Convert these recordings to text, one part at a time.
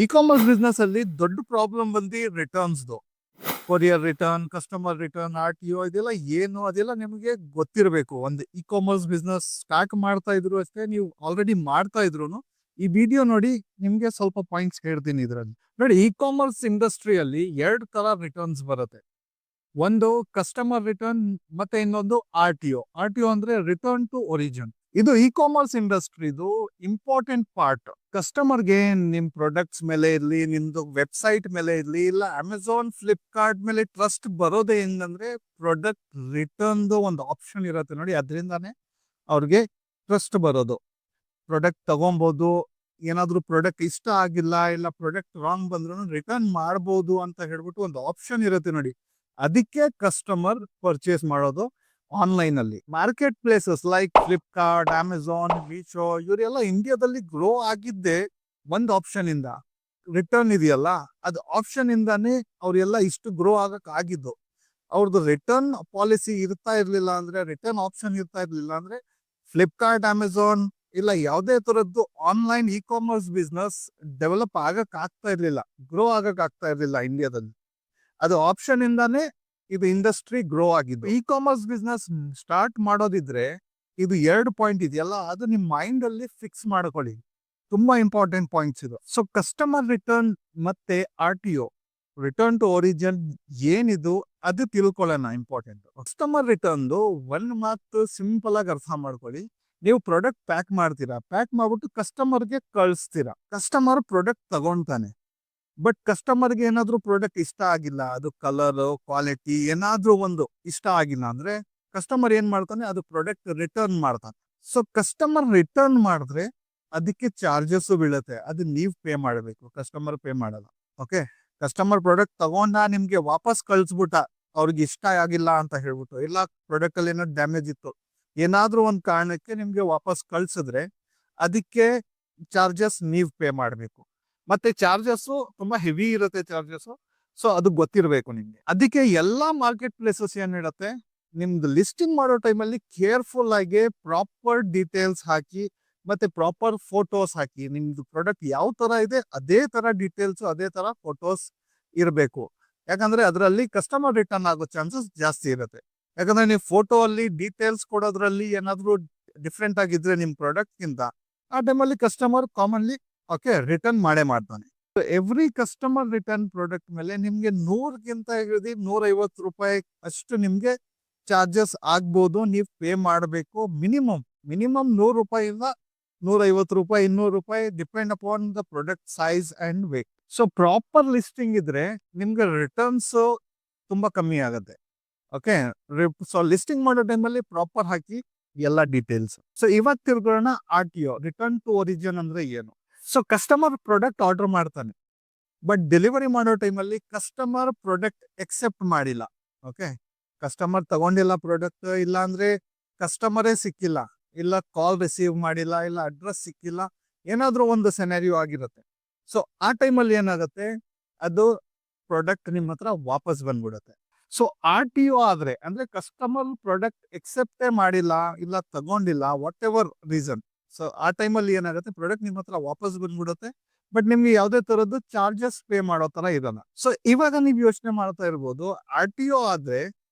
E commerce business ಅಲ್ಲಿ ದೊಡ್ಡ problem ಬಂದು ರಿಟರ್ನ್ಸ್ದು. Courier return, customer return, R T O ಇದೆಲ್ಲ ಏನು ಅದೆಲ್ಲ ನಿಮಗೆ ಗೊತ್ತಿರಬೇಕು. ಒಂದು ಇ ಕಾಮರ್ಸ್ ಬಿಸ್ನೆಸ್ ಸ್ಟಾರ್ಟ್ ಮಾಡ್ತಾ ಇದ್ರು ಅಷ್ಟೇ, ನೀವು ಆಲ್ರೆಡಿ ಮಾಡ್ತಾ ಇದ್ರು ಈ ವಿಡಿಯೋ ನೋಡಿ, ನಿಮ್ಗೆ ಸ್ವಲ್ಪ ಪಾಯಿಂಟ್ಸ್ ಹೇಳ್ತೀನಿ ಇದರಲ್ಲಿ. ನೋಡಿ, ಇ ಕಾಮರ್ಸ್ ಇಂಡಸ್ಟ್ರಿಯಲ್ಲಿ ಎರಡು ತರ ರಿಟರ್ನ್ಸ್ ಬರುತ್ತೆ. ಒಂದು ಕಸ್ಟಮರ್ ರಿಟರ್ನ್, ಮತ್ತೆ ಇನ್ನೊಂದು R T O. R T O ಅಂದ್ರೆ ರಿಟರ್ನ್ ಟು ಒರಿಜಿನ್. ಇದು ಇ ಕಾಮರ್ಸ್ ಇಂಡಸ್ಟ್ರಿದು ಇಂಪಾರ್ಟೆಂಟ್ ಪಾರ್ಟ್. ಕಸ್ಟಮರ್ಗೆ ನಿಮ್ ಪ್ರಾಡಕ್ಟ್ಸ್ ಮೇಲೆ ಇರ್ಲಿ, ನಿಮ್ದು ವೆಬ್ಸೈಟ್ ಮೇಲೆ ಇರ್ಲಿ, ಇಲ್ಲ ಅಮೆಝಾನ್, ಫ್ಲಿಪ್ಕಾರ್ಟ್ ಮೇಲೆ ಟ್ರಸ್ಟ್ ಬರೋದೇ ಹೆಂಗಂದ್ರೆ ಪ್ರಾಡಕ್ಟ್ ರಿಟರ್ನ್ ಒಂದು ಆಪ್ಷನ್ ಇರುತ್ತೆ ನೋಡಿ, ಅದರಿಂದಾನೇ ಅವ್ರಿಗೆ ಟ್ರಸ್ಟ್ ಬರೋದು. ಪ್ರಾಡಕ್ಟ್ ತಗೊಬಹುದು, ಏನಾದ್ರೂ ಪ್ರಾಡಕ್ಟ್ ಇಷ್ಟ ಆಗಿಲ್ಲ, ಇಲ್ಲ ಪ್ರಾಡಕ್ಟ್ ರಾಂಗ್ ಬಂದ್ರು ರಿಟರ್ನ್ ಮಾಡಬಹುದು ಅಂತ ಹೇಳ್ಬಿಟ್ಟು ಒಂದು ಆಪ್ಷನ್ ಇರುತ್ತೆ ನೋಡಿ. ಅದಕ್ಕೆ ಕಸ್ಟಮರ್ ಪರ್ಚೇಸ್ ಮಾಡೋದು ಆನ್ಲೈನ್ ಅಲ್ಲಿ. Market places like Flipkart, Amazon, Meesho ಇವರೆಲ್ಲ ಇಂಡಿಯಾದಲ್ಲಿ ಗ್ರೋ ಆಗಿದ್ದೆ ಒಂದು ಆಪ್ಷನ್ ಇಂದ. ರಿಟರ್ನ್ ಇದೆಯಲ್ಲ, ಅದು ಆಪ್ಷನ್ ಇಂದಾನೇ ಅವರೆಲ್ಲ ಇಷ್ಟು ಗ್ರೋ ಆಗಕ್ ಆಗಿದ್ದು. ಅವ್ರದ್ದು ರಿಟರ್ನ್ ಪಾಲಿಸಿ ಇರ್ತಾ ಇರ್ಲಿಲ್ಲ ಅಂದ್ರೆ, ರಿಟರ್ನ್ ಆಪ್ಷನ್ ಇರ್ತಾ ಇರ್ಲಿಲ್ಲ ಅಂದ್ರೆ, ಫ್ಲಿಪ್ಕಾರ್ಟ್, ಅಮೆಝಾನ್ ಇಲ್ಲ ಯಾವುದೇ ತರದ್ದು online E commerce business develop ಆಗಕ್ ಆಗ್ತಾ ಇರ್ಲಿಲ್ಲ, ಗ್ರೋ ಆಗಕ್ ಆಗ್ತಾ ಇರ್ಲಿಲ್ಲ ಇಂಡಿಯಾದಲ್ಲಿ. ಅದು ಆಪ್ಷನ್ ಇಂದಾನೇ ಇದು ಇಂಡಸ್ಟ್ರಿ ಗ್ರೋ ಆಗಿದ್ದು. ಇ ಕಾಮರ್ಸ್ ಬಿಸ್ನೆಸ್ ಸ್ಟಾರ್ಟ್ ಮಾಡೋದಿದ್ರೆ ಇದು 2 ಪಾಯಿಂಟ್ ಇದೆಯಲ್ಲ, ಅದು ನಿಮ್ ಮೈಂಡ್ ಅಲ್ಲಿ ಫಿಕ್ಸ್ ಮಾಡ್ಕೊಳ್ಳಿ. ತುಂಬಾ ಇಂಪಾರ್ಟೆಂಟ್ ಪಾಯಿಂಟ್ಸ್ ಇದು. ಸೊ ಕಸ್ಟಮರ್ ರಿಟರ್ನ್ ಮತ್ತೆ R T O, return to origin ಏನಿದು ಅದು ತಿಳ್ಕೊಳ್ಳೋಣ, ಇಂಪಾರ್ಟೆಂಟ್. ಕಸ್ಟಮರ್ ರಿಟರ್ನ್ ಒಂದ್ ಮಾತು ಸಿಂಪಲ್ ಆಗಿ ಅರ್ಥ ಮಾಡ್ಕೊಳ್ಳಿ. ನೀವು ಪ್ರಾಡಕ್ಟ್ ಪ್ಯಾಕ್ ಮಾಡ್ತೀರಾ, ಪ್ಯಾಕ್ ಮಾಡ್ಬಿಟ್ಟು ಕಸ್ಟಮರ್ಗೆ ಕಳಿಸ್ತೀರಾ. Customer product ತಗೊಂತಾನೆ. ಬಟ್ ಕಸ್ಟಮರ್ಗೆ ಏನಾದ್ರೂ ಪ್ರಾಡಕ್ಟ್ ಇಷ್ಟ ಆಗಿಲ್ಲ, ಅದು ಕಲರ್, ಕ್ವಾಲಿಟಿ ಏನಾದ್ರೂ ಒಂದು ಇಷ್ಟ ಆಗಿಲ್ಲ ಅಂದ್ರೆ ಕಸ್ಟಮರ್ ಏನ್ ಮಾಡ್ತಾನೆ, ಅದು ಪ್ರಾಡಕ್ಟ್ ರಿಟರ್ನ್ ಮಾಡ್ತಾನೆ. ಸೊ ಕಸ್ಟಮರ್ ರಿಟರ್ನ್ ಮಾಡಿದ್ರೆ ಅದಕ್ಕೆ ಚಾರ್ಜಸ್ ಬೀಳುತ್ತೆ, ಅದು ನೀವು ಪೇ ಮಾಡಬೇಕು, ಕಸ್ಟಮರ್ ಪೇ ಮಾಡಲ್ಲ. ಓಕೆ, ಕಸ್ಟಮರ್ ಪ್ರಾಡಕ್ಟ್ ತಗೊಂಡ ನಿಮ್ಗೆ ವಾಪಸ್ ಕಳ್ಸ್ಬಿಟ್ಟ, ಅವ್ರಿಗೆ ಇಷ್ಟ ಆಗಿಲ್ಲ ಅಂತ ಹೇಳ್ಬಿಟ್ಟು, ಇಲ್ಲ ಪ್ರಾಡಕ್ಟ್ ಅಲ್ಲಿ ಏನೋ ಡ್ಯಾಮೇಜ್ ಇತ್ತು, ಏನಾದ್ರೂ ಒಂದು ಕಾರಣಕ್ಕೆ ನಿಮ್ಗೆ ವಾಪಸ್ ಕಳ್ಸಿದ್ರೆ ಅದಕ್ಕೆ ಚಾರ್ಜಸ್ ನೀವು ಪೇ ಮಾಡಬೇಕು. ಮತ್ತೆ ಚಾರ್ಜಸ್ ತುಂಬಾ ಹೆವಿ ಇರುತ್ತೆ ಚಾರ್ಜಸ್. ಸೊ ಅದು ಗೊತ್ತಿರಬೇಕು ನಿಮ್ಗೆ. ಅದಕ್ಕೆ ಎಲ್ಲಾ ಮಾರ್ಕೆಟ್ ಪ್ಲೇಸಸ್ ಏನ್ ಹೇಳುತ್ತೆ, ನಿಮ್ದು ಲಿಸ್ಟಿಂಗ್ ಮಾಡೋ ಟೈಮಲ್ಲಿ ಕೇರ್ಫುಲ್ ಆಗಿ ಪ್ರಾಪರ್ ಡೀಟೇಲ್ಸ್ ಹಾಕಿ, ಮತ್ತೆ ಪ್ರಾಪರ್ ಫೋಟೋಸ್ ಹಾಕಿ. ನಿಮ್ದು ಪ್ರಾಡಕ್ಟ್ ಯಾವ ತರ ಇದೆ ಅದೇ ತರ ಡೀಟೇಲ್ಸ್, ಅದೇ ತರ ಫೋಟೋಸ್ ಇರಬೇಕು. ಯಾಕಂದ್ರೆ ಅದರಲ್ಲಿ ಕಸ್ಟಮರ್ ರಿಟರ್ನ್ ಆಗೋ ಚಾನ್ಸಸ್ ಜಾಸ್ತಿ ಇರುತ್ತೆ. ಯಾಕಂದ್ರೆ ನೀವು ಫೋಟೋ ಅಲ್ಲಿ ಡೀಟೇಲ್ಸ್ ಕೊಡೋದ್ರಲ್ಲಿ ಏನಾದ್ರೂ ಡಿಫ್ರೆಂಟ್ ಆಗಿದ್ರೆ ನಿಮ್ ಪ್ರಾಡಕ್ಟ್ ಗಿಂತ, ಆ ಟೈಮಲ್ಲಿ ಕಸ್ಟಮರ್ ಕಾಮನ್ಲಿ ಓಕೆ ರಿಟರ್ನ್ ಮಾಡೇ ಮಾಡ್ತಾನೆ. ಎವ್ರಿ ಕಸ್ಟಮರ್ ರಿಟರ್ನ್ ಪ್ರಾಡಕ್ಟ್ ಮೇಲೆ ನಿಮ್ಗೆ 100ಗಿಂತ ಹಿಡಿದು 150 ರೂಪಾಯಿ ಅಷ್ಟು ನಿಮ್ಗೆ ಚಾರ್ಜಸ್ ಆಗ್ಬೋದು. ನೀವು ಪೇ ಮಾಡಬೇಕು. ಮಿನಿಮಮ್ 100 ರೂಪಾಯಿಂದ 150 ರೂಪಾಯಿ, 200 ರೂಪಾಯಿ, depend upon the product size and weight. So proper listing ಇದ್ರೆ ನಿಮ್ಗೆ ರಿಟರ್ನ್ಸ್ ತುಂಬಾ ಕಮ್ಮಿ ಆಗುತ್ತೆ. ಓಕೆ, ಸೊ ಲಿಸ್ಟಿಂಗ್ ಮಾಡೋ ಟೈಮಲ್ಲಿ ಪ್ರಾಪರ್ ಹಾಕಿ ಎಲ್ಲ ಡೀಟೇಲ್ಸ್. ಸೊ ಇವಾಗ ತಿಳ್ಕೊಳ್ಳೋಣ R T O, return to origin ಅಂದ್ರೆ ಏನು. ಸೊ ಕಸ್ಟಮರ್ ಪ್ರಾಡಕ್ಟ್ ಆರ್ಡರ್ ಮಾಡ್ತಾನೆ, ಬಟ್ ಡೆಲಿವರಿ ಮಾಡೋ ಟೈಮಲ್ಲಿ ಕಸ್ಟಮರ್ ಪ್ರಾಡಕ್ಟ್ ಎಕ್ಸೆಪ್ಟ್ ಮಾಡಿಲ್ಲ. ಓಕೆ, ಕಸ್ಟಮರ್ ತಗೊಂಡಿಲ್ಲ ಪ್ರಾಡಕ್ಟ್, ಇಲ್ಲ ಅಂದ್ರೆ ಕಸ್ಟಮರೇ ಸಿಕ್ಕಿಲ್ಲ, ಇಲ್ಲ ಕಾಲ್ ರಿಸೀವ್ ಮಾಡಿಲ್ಲ, ಇಲ್ಲ ಅಡ್ರೆಸ್ ಸಿಕ್ಕಿಲ್ಲ, ಏನಾದ್ರೂ ಒಂದು ಸೆನಾರಿಯೋ ಆಗಿರುತ್ತೆ. ಸೊ ಆ ಟೈಮಲ್ಲಿ ಏನಾಗುತ್ತೆ, ಅದು ಪ್ರಾಡಕ್ಟ್ ನಿಮ್ಮ ಹತ್ರ ವಾಪಸ್ ಬಂದ್ಬಿಡುತ್ತೆ. ಸೊ ಆರ್ ಟಿ ಒ ಆದ್ರೆ ಅಂದ್ರೆ ಕಸ್ಟಮರ್ ಪ್ರಾಡಕ್ಟ್ ಎಕ್ಸೆಪ್ಟೇ ಮಾಡಿಲ್ಲ, ಇಲ್ಲ ತಗೊಂಡಿಲ್ಲ, ವಾಟ್ ಎವರ್ ರೀಸನ್. ಸೊ ಆ ಟೈಮಲ್ಲಿ ಏನಾಗುತ್ತೆ, ಪ್ರಾಡಕ್ಟ್ ನಿಮ್ಮ ಹತ್ರ ವಾಪಸ್ ಬಂದ್ಬಿಡುತ್ತೆ. ಬಟ್ ನಿಮ್ಗೆ ಯಾವುದೇ ತರದ್ದು ಚಾರ್ಜಸ್ ಪೇ ಮಾಡೋ ತರ ಇರಲ್ಲ. ಸೊ ಇವಾಗ ನೀವು ಯೋಚನೆ ಮಾಡ್ತಾ ಇರ್ಬೋದು, ಆರ್ ಟಿ ಒ ಆದ್ರೆ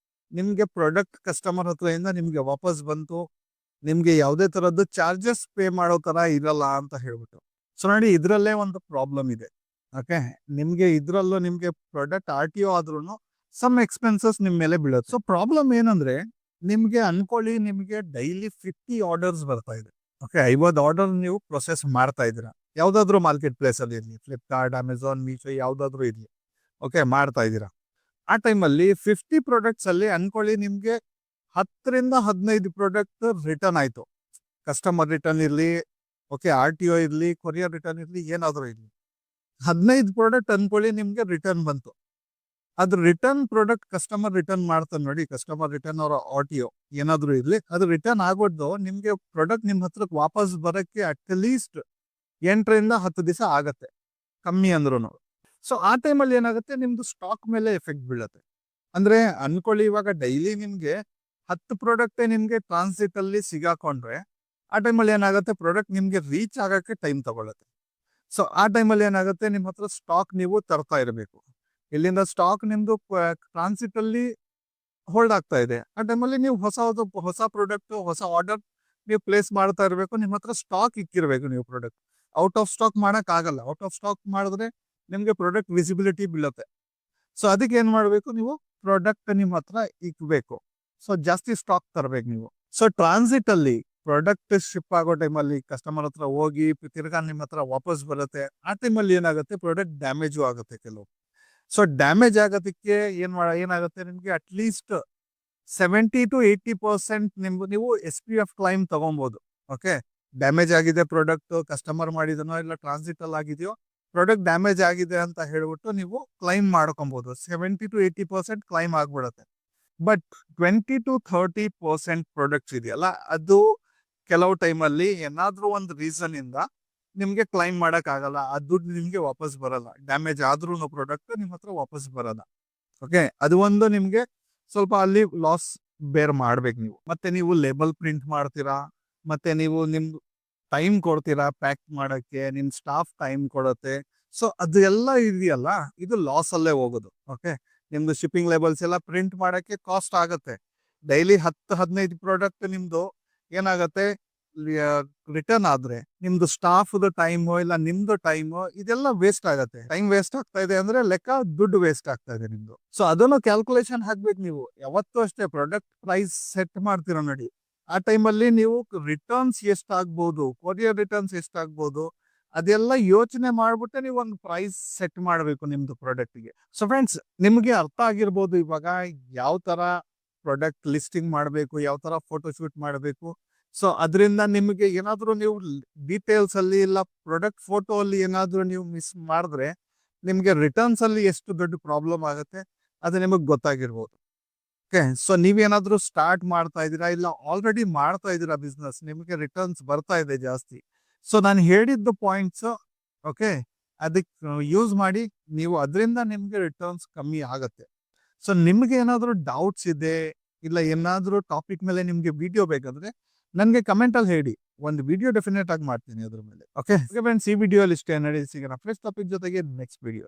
ನಿಮ್ಗೆ ಪ್ರಾಡಕ್ಟ್ ಕಸ್ಟಮರ್ ಹತ್ರ ಇಂದ ನಿಮ್ಗೆ ವಾಪಸ್ ಬಂತು, ನಿಮ್ಗೆ ಯಾವುದೇ ತರದ್ದು ಚಾರ್ಜಸ್ ಪೇ ಮಾಡೋ ತರ ಇರಲ್ಲ ಅಂತ ಹೇಳ್ಬಿಟ್ಟು. ಸೊ ನೋಡಿ, ಇದ್ರಲ್ಲೇ ಒಂದು ಪ್ರಾಬ್ಲಮ್ ಇದೆ. ಓಕೆ, ಇದ್ರಲ್ಲೂ ನಿಮ್ಗೆ ಪ್ರಾಡಕ್ಟ್ ಆರ್ ಟಿ ಒ ಆದ್ರೂ ಸಮ್ ಎಕ್ಸ್ಪೆನ್ಸಸ್ ನಿಮ್ ಮೇಲೆ ಬೀಳುತ್ತೆ. ಸೊ ಪ್ರಾಬ್ಲಮ್ ಏನಂದ್ರೆ, ನಿಮ್ಗೆ ಅನ್ಕೊಳ್ಳಿ, ನಿಮ್ಗೆ ಡೈಲಿ 50 ಆರ್ಡರ್ಸ್ ಬರ್ತಾ ಇದೆ. ಓಕೆ, 50 ಆರ್ಡರ್ ನೀವು ಪ್ರೊಸೆಸ್ ಮಾಡ್ತಾ ಇದ್ದೀರಾ, ಯಾವ್ದಾದ್ರು ಮಾರ್ಕೆಟ್ ಪ್ಲೇಸ್ ಅಲ್ಲಿ ಇರ್ಲಿ, ಫ್ಲಿಪ್ಕಾರ್ಟ್, ಅಮೆಝಾನ್, ಮೀಶೋ ಯಾವ್ದಾದ್ರು ಇರ್ಲಿ. ಓಕೆ, ಮಾಡ್ತಾ ಇದ್ದೀರಾ. ಆ ಟೈಮಲ್ಲಿ 50 ಪ್ರಾಡಕ್ಟ್ಸ್ ಅಲ್ಲಿ ಅನ್ಕೊಳ್ಳಿ ನಿಮ್ಗೆ 10ರಿಂದ 15 ಪ್ರಾಡಕ್ಟ್ ರಿಟರ್ನ್ ಆಯ್ತು. ಕಸ್ಟಮರ್ ರಿಟರ್ನ್ ಇರ್ಲಿ, ಓಕೆ ಆರ್ ಟಿ ಒ ಇರ್ಲಿ, ಕೊರಿಯರ್ ರಿಟರ್ನ್ ಇರ್ಲಿ, ಏನಾದ್ರು ಇರ್ಲಿ, 15 ಪ್ರಾಡಕ್ಟ್ ಅನ್ಕೊಳ್ಳಿ ನಿಮ್ಗೆ ರಿಟರ್ನ್ ಬಂತು. ಅದು ರಿಟರ್ನ್ ಪ್ರಾಡಕ್ಟ್ ಕಸ್ಟಮರ್ ರಿಟರ್ನ್ ಮಾಡ್ತಾನೆ ನೋಡಿ, ಕಸ್ಟಮರ್ ರಿಟರ್ನ್ ಅವರ ಆರ್ ಟಿ ಒ ಏನಾದ್ರು ಇರ್ಲಿ, ಅದು ರಿಟರ್ನ್ ಆಗ್ಬಿಟ್ಟು ನಿಮ್ಗೆ ಪ್ರಾಡಕ್ಟ್ ನಿಮ್ ಹತ್ರಕ್ಕೆ ವಾಪಸ್ ಬರಕ್ಕೆ ಅಟ್ಲೀಸ್ಟ್ 8ರಿಂದ 10 ದಿವಸ ಆಗತ್ತೆ, ಕಮ್ಮಿ ಅಂದ್ರೂ. ಸೊ ಆ ಟೈಮಲ್ಲಿ ಏನಾಗುತ್ತೆ, ನಿಮ್ದು ಸ್ಟಾಕ್ ಮೇಲೆ ಎಫೆಕ್ಟ್ ಬೀಳತ್ತೆ. ಅಂದ್ರೆ ಅನ್ಕೊಳ್ಳಿ, ಇವಾಗ ಡೈಲಿ ನಿಮ್ಗೆ 10 ಪ್ರಾಡಕ್ಟ್ ನಿಮ್ಗೆ ಟ್ರಾನ್ಸಿಟ್ ಅಲ್ಲಿ ಸಿಗಾಕೊಂಡ್ರೆ, ಆ ಟೈಮಲ್ಲಿ ಏನಾಗುತ್ತೆ, ಪ್ರಾಡಕ್ಟ್ ನಿಮ್ಗೆ ರೀಚ್ ಆಗಕ್ಕೆ ಟೈಮ್ ತಗೊಳತ್ತೆ. ಸೊ ಆ ಟೈಮಲ್ಲಿ ಏನಾಗುತ್ತೆ, ನಿಮ್ಮ ಹತ್ರ ಸ್ಟಾಕ್ ನೀವು ತರ್ತಾ ಇರಬೇಕು. ಇಲ್ಲಿಂದ ಸ್ಟಾಕ್ ನಿಮ್ದು ಟ್ರಾನ್ಸಿಟ್ ಅಲ್ಲಿ ಹೋಲ್ಡ್ ಆಗ್ತಾ ಇದೆ. ಆ ಟೈಮಲ್ಲಿ ನೀವು ಹೊಸ ಪ್ರಾಡಕ್ಟ್, ಹೊಸ ಆರ್ಡರ್ ನೀವು ಪ್ಲೇಸ್ ಮಾಡ್ತಾ ಇರಬೇಕು. ನಿಮ್ಮ ಹತ್ರ ಸ್ಟಾಕ್ ಇಕ್ಕಿರ್ಬೇಕು. ನೀವು ಪ್ರಾಡಕ್ಟ್ ಔಟ್ ಆಫ್ ಸ್ಟಾಕ್ ಮಾಡಕ್ ಆಗಲ್ಲ. ಔಟ್ ಆಫ್ ಸ್ಟಾಕ್ ಮಾಡಿದ್ರೆ ನಿಮ್ಗೆ ಪ್ರಾಡಕ್ಟ್ ವಿಸಿಬಿಲಿಟಿ ಬೀಳುತ್ತೆ. ಸೊ ಅದಕ್ಕೆ ಏನ್ ಮಾಡ್ಬೇಕು, ನೀವು ಪ್ರಾಡಕ್ಟ್ ನಿಮ್ಮ ಹತ್ರ ಇಕ್ಬೇಕು. ಸೊ ಜಾಸ್ತಿ ಸ್ಟಾಕ್ ತರಬೇಕು ನೀವು. ಸೊ ಟ್ರಾನ್ಸಿಟ್ ಅಲ್ಲಿ ಪ್ರಾಡಕ್ಟ್ ಶಿಪ್ ಆಗೋ ಟೈಮಲ್ಲಿ ಕಸ್ಟಮರ್ ಹತ್ರ ಹೋಗಿ ತಿರ್ಗಾ ನಿಮ್ಮ ಹತ್ರ ವಾಪಸ್ ಬರುತ್ತೆ. ಆ ಟೈಮಲ್ಲಿ ಏನಾಗುತ್ತೆ, ಪ್ರಾಡಕ್ಟ್ ಡ್ಯಾಮೇಜು ಆಗುತ್ತೆ ಕೆಲವು. ಸೊ ಡ್ಯಾಮೇಜ್ ಆಗೋದಕ್ಕೆ ಏನಾಗುತ್ತೆ, ನಿಮ್ಗೆ ಅಟ್ಲೀಸ್ಟ್ 70-80% ನೀವು SPF ಕ್ಲೈಮ್ ತಗೊಬಹುದು. ಓಕೆ, ಡ್ಯಾಮೇಜ್ ಆಗಿದೆ ಪ್ರಾಡಕ್ಟ್, ಕಸ್ಟಮರ್ ಮಾಡಿದನೋ ಇಲ್ಲ ಟ್ರಾನ್ಸಿಟ್ ಅಲ್ಲಿ ಆಗಿದೆಯೋ, ಪ್ರಾಡಕ್ಟ್ ಡ್ಯಾಮೇಜ್ ಆಗಿದೆ ಅಂತ ಹೇಳ್ಬಿಟ್ಟು ನೀವು ಕ್ಲೈಮ್ ಮಾಡ್ಕೊಬಹುದು. 70-80% ಕ್ಲೈಮ್ ಆಗ್ಬಿಡುತ್ತೆ. ಬಟ್ 20-30% ಪ್ರಾಡಕ್ಟ್ಸ್ ಇದೆಯಲ್ಲ, ಅದು ಕೆಲವು ಟೈಮಲ್ಲಿ ಏನಾದ್ರೂ ಒಂದು ರೀಸನ್ ಇಂದ ನಿಮ್ಗೆ ಕ್ಲೈಮ್ ಮಾಡಕ್ ಆಗಲ್ಲ. ಆ ದುಡ್ಡು ನಿಮ್ಗೆ ವಾಪಸ್ ಬರಲ್ಲ. ಡ್ಯಾಮೇಜ್ ಆದ್ರೂ ಪ್ರಾಡಕ್ಟ್ ನಿಮ್ ಹತ್ರ ವಾಪಸ್ ಬರಲ್ಲ. ಓಕೆ, ಅದು ಒಂದು ನಿಮ್ಗೆ ಸ್ವಲ್ಪ ಅಲ್ಲಿ ಲಾಸ್ ಬೇರ್ ಮಾಡ್ಬೇಕು ನೀವು. ಮತ್ತೆ ನೀವು ಲೇಬಲ್ ಪ್ರಿಂಟ್ ಮಾಡ್ತೀರಾ, ಮತ್ತೆ ನೀವು ನಿಮ್ದು ಟೈಮ್ ಕೊಡ್ತೀರಾ ಪ್ಯಾಕ್ ಮಾಡಕ್ಕೆ, ನಿಮ್ ಸ್ಟಾಫ್ ಟೈಮ್ ಕೊಡುತ್ತೆ. ಸೊ ಅದು ಎಲ್ಲ ಇದೆಯಲ್ಲ, ಇದು ಲಾಸ್ ಅಲ್ಲೇ ಹೋಗೋದು. ಓಕೆ, ನಿಮ್ದು ಶಿಪ್ಪಿಂಗ್ ಲೇಬಲ್ಸ್ ಎಲ್ಲ ಪ್ರಿಂಟ್ ಮಾಡಕ್ಕೆ ಕಾಸ್ಟ್ ಆಗುತ್ತೆ. ಡೈಲಿ 10-15 ಪ್ರಾಡಕ್ಟ್ ನಿಮ್ದು ಏನಾಗತ್ತೆ, ರಿಟರ್ನ್ ಆದ್ರೆ ನಿಮ್ದು ಸ್ಟಾಫ್ ಟೈಮು ಇಲ್ಲ ನಿಮ್ದು ಟೈಮು ಇದೆಲ್ಲ ವೇಸ್ಟ್ ಆಗತ್ತೆ. ಟೈಮ್ ವೇಸ್ಟ್ ಆಗ್ತಾ ಇದೆ ಅಂದ್ರೆ ಲೆಕ್ಕ ದುಡ್ಡು ವೇಸ್ಟ್ ಆಗ್ತಾ ಇದೆ ನಿಮ್ದು. ಸೊ ಅದನ್ನು ಕ್ಯಾಲ್ಕುಲೇಷನ್ ಹಾಕ್ಬೇಕು ನೀವು. ಯಾವತ್ತೂ ಅಷ್ಟೇ ಪ್ರಾಡಕ್ಟ್ ಪ್ರೈಸ್ ಸೆಟ್ ಮಾಡ್ತೀರಾ ನೋಡಿ, ಆ ಟೈಮಲ್ಲಿ ನೀವು ರಿಟರ್ನ್ಸ್ ಎಷ್ಟಾಗ್ಬೋದು, ಕೊರಿಯರ್ ರಿಟರ್ನ್ಸ್ ಎಷ್ಟಾಗ್ಬೋದು, ಅದೆಲ್ಲ ಯೋಚನೆ ಮಾಡ್ಬಿಟ್ಟೆ ನೀವು ಒಂದು ಪ್ರೈಸ್ ಸೆಟ್ ಮಾಡಬೇಕು ನಿಮ್ದು ಪ್ರಾಡಕ್ಟ್ಗೆ. ಸೊ ಫ್ರೆಂಡ್ಸ್, ನಿಮ್ಗೆ ಅರ್ಥ ಆಗಿರ್ಬೋದು ಇವಾಗ ಯಾವ ತರ ಪ್ರಾಡಕ್ಟ್ ಲಿಸ್ಟಿಂಗ್ ಮಾಡಬೇಕು, ಯಾವ ತರ ಫೋಟೋ ಶೂಟ್ ಮಾಡಬೇಕು. ಸೊ ಅದರಿಂದ ನಿಮಗೆ ಏನಾದ್ರೂ ನೀವು ಡೀಟೇಲ್ಸ್ ಅಲ್ಲಿ ಇಲ್ಲ ಪ್ರಾಡಕ್ಟ್ ಫೋಟೋ ಅಲ್ಲಿ ಏನಾದ್ರೂ ನೀವು ಮಿಸ್ ಮಾಡಿದ್ರೆ ನಿಮ್ಗೆ ರಿಟರ್ನ್ಸ್ ಅಲ್ಲಿ ಎಷ್ಟು ದೊಡ್ಡ ಪ್ರಾಬ್ಲಮ್ ಆಗುತ್ತೆ ಅದು ನಿಮಗೆ ಗೊತ್ತಾಗಿರ್ಬೋದು. ಓಕೆ, ಸೊ ನೀವೇನಾದ್ರೂ ಸ್ಟಾರ್ಟ್ ಮಾಡ್ತಾ ಇದ್ದೀರಾ ಇಲ್ಲ ಆಲ್ರೆಡಿ ಮಾಡ್ತಾ ಇದ್ದೀರಾ ಬಿಸ್ನೆಸ್, ನಿಮಗೆ ರಿಟರ್ನ್ಸ್ ಬರ್ತಾ ಇದೆ ಜಾಸ್ತಿ. ಸೊ ನಾನು ಹೇಳಿದ್ದು ಪಾಯಿಂಟ್ಸ್, ಓಕೆ, ಅದಕ್ಕೆ ಯೂಸ್ ಮಾಡಿ ನೀವು, ಅದರಿಂದ ನಿಮ್ಗೆ ರಿಟರ್ನ್ಸ್ ಕಮ್ಮಿ ಆಗತ್ತೆ. ಸೊ ನಿಮ್ಗೆ ಏನಾದ್ರೂ ಡೌಟ್ಸ್ ಇದೆ ಇಲ್ಲ ಏನಾದ್ರೂ ಟಾಪಿಕ್ ಮೇಲೆ ನಿಮ್ಗೆ ವಿಡಿಯೋ ಬೇಕಾದ್ರೆ ನನಗೆ ಕಮೆಂಟ್ ಅಲ್ಲಿ ಹೇಳಿ, ಒಂದು ವಿಡಿಯೋ ಡೆಫಿನೆಟ್ ಆಗಿ ಮಾಡ್ತೀನಿ ಅದ್ರ ಮೇಲೆ. ಓಕೆ ಫ್ರೆಂಡ್ಸ್, ಈ ವಿಡಿಯೋ ಅಲ್ಲಿ ಇಷ್ಟೇ. ನಡಿ ಸಿಗೋಣ ಫ್ರೆಶ್ ಟಾಪಿಕ್ ಜೊತೆಗೆ ನೆಕ್ಸ್ಟ್ ವಿಡಿಯೋ.